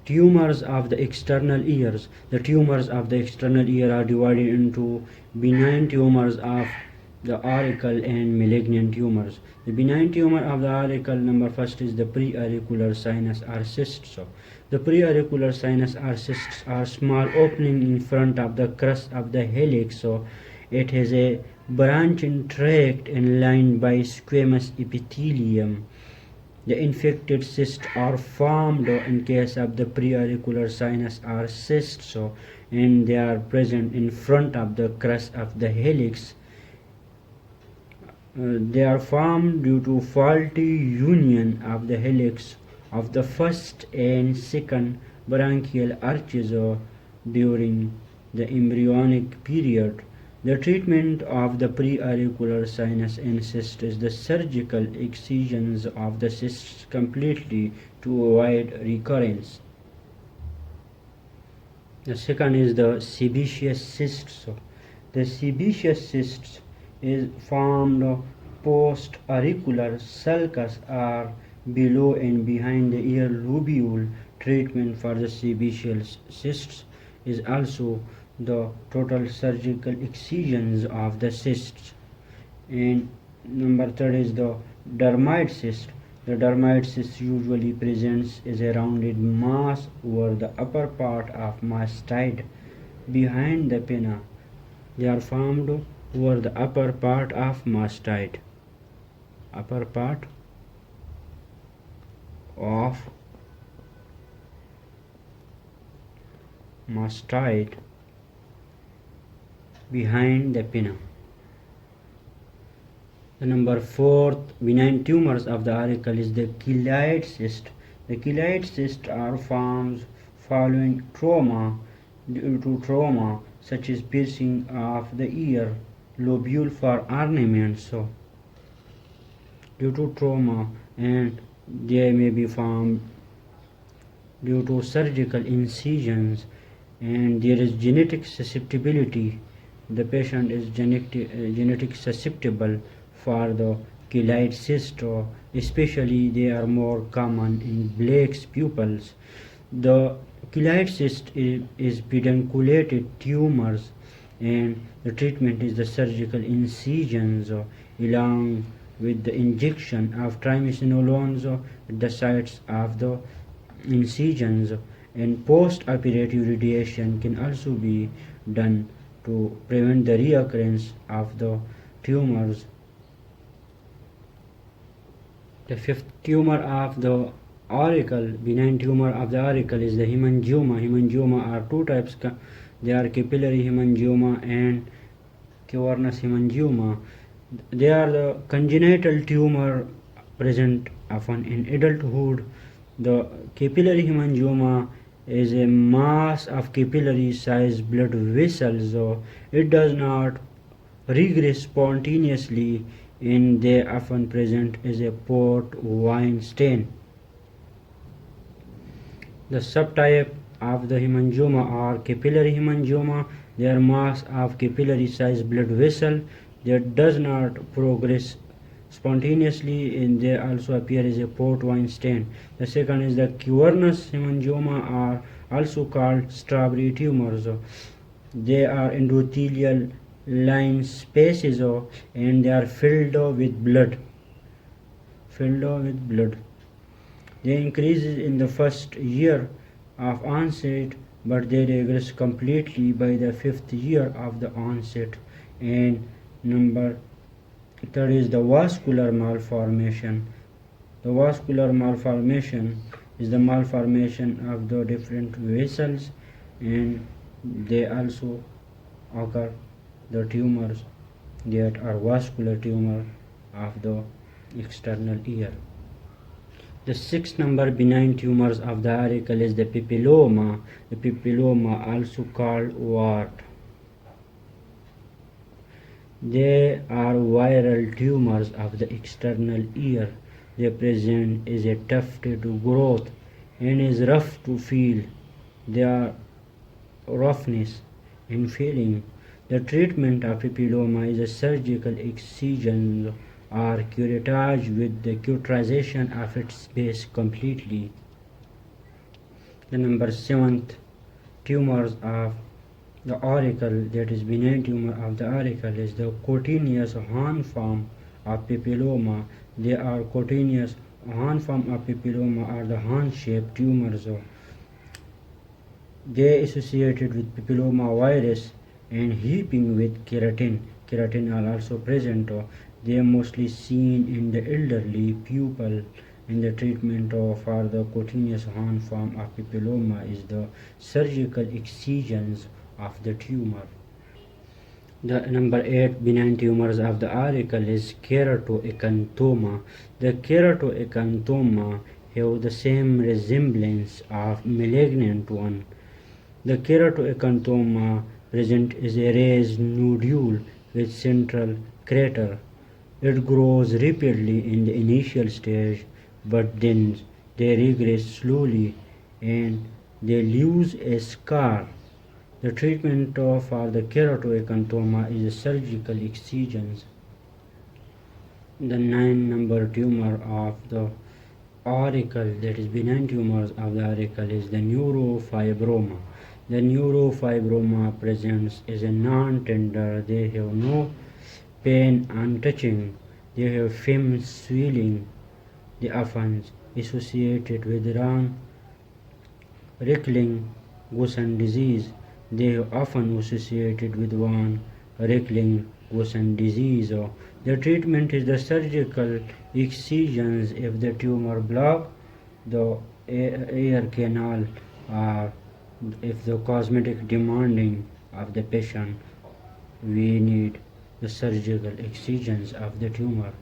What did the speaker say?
Tumors of the external ears. The tumors of the external ear are divided into benign tumors of the auricle and malignant tumors. The benign tumor of the auricle, number first, is the preauricular sinus or cysts. So, the preauricular sinus or cysts are small opening in front of the crest of the helix. So, it has a branching tract and lined by squamous epithelium. The infected cysts are formed in case of the preauricular sinus or cysts, so, and they are present in front of the crest of the helix. They are formed due to faulty union of the helix of the first and second branchial arches during the embryonic period. The treatment of the preauricular sinus and cyst is the surgical excisions of the cysts completely to avoid recurrence. The second is the sebaceous cyst. So, the sebaceous cyst is formed post-auricular sulcus or below and behind the ear lobule. Treatment for the sebaceous cysts is also the total surgical excisions of the cysts. And number third is the dermoid cyst. The dermoid cyst usually presents as a rounded mass over the upper part of mastoid behind the pinna. They are formed over the upper part of mastoid. Upper part of mastoid behind the pinna. The number fourth benign tumors of the auricle is the keloid cyst. The keloid cysts are formed following trauma due to trauma such as piercing of the ear lobule for ornament. So, due to trauma, and they may be formed due to surgical incisions, and there is genetic susceptibility. The patient is genetic susceptible for the keloid cyst, especially they are more common in Blake's pupils. The keloid cyst is pedunculated tumors, and the treatment is the surgical incisions along with the injection of triamcinolones at the sites of the incisions, and post-operative radiation can also be done to prevent the reoccurrence of the tumors. The fifth tumor of the auricle, benign tumor of the auricle, is the hemangioma. Hemangioma are two types. They are capillary hemangioma and cavernous hemangioma. They are the congenital tumor present often in adulthood. The capillary hemangioma is a mass of capillary sized blood vessels. It does not regress spontaneously, and they often present as a port wine stain. The subtype of the hemangioma are capillary hemangioma. They are mass of capillary sized blood vessel that does not progress spontaneously, and they also appear as a port wine stain. The second is the cavernous hemangioma, are also called strawberry tumors. They are endothelial line spaces, and they are filled with blood. They increase in the first year of onset, but they regress completely by the fifth year of the onset. And number third is the vascular malformation. The vascular malformation is the malformation of the different vessels, and they also occur the tumors that are vascular tumor of the external ear. The sixth number benign tumors of the auricle is the papilloma. The papilloma, also called wart. They are viral tumors of the external ear. They present as a tufted growth and is rough to feel. They are roughness and feeling. The treatment of papilloma is a surgical excision or curettage with the cauterization of its base completely. The number 7th tumors of the auricle, that is benign tumor of the auricle, is the cutaneous horn form of papilloma. They are cutaneous horn form of papilloma are the horn-shaped tumors. They associated with papilloma virus and heaping with keratin. Keratin are also present. They are mostly seen in the elderly pupil. In the treatment for the cutaneous horn form of papilloma is the surgical excisions of the tumor. The number 8 benign tumors of the auricle is keratoacanthoma. The keratoacanthoma have the same resemblance of malignant one. The keratoacanthoma present is a raised nodule with central crater. It grows rapidly in the initial stage, but then they regress slowly and they lose a scar. The treatment for the keratoacanthoma is surgical excisions. The 9 number tumor of the auricle, that is benign tumors of the auricle, is the neurofibroma. The neurofibroma presents as a non-tender. They have no pain on touching. They have firm swelling. They often associated with Rickling Gosson disease. They are often associated with von Rickling-Gosson disease. The treatment is the surgical excisions if the tumor block the air canal or if the cosmetic demanding of the patient. We need the surgical excisions of the tumor.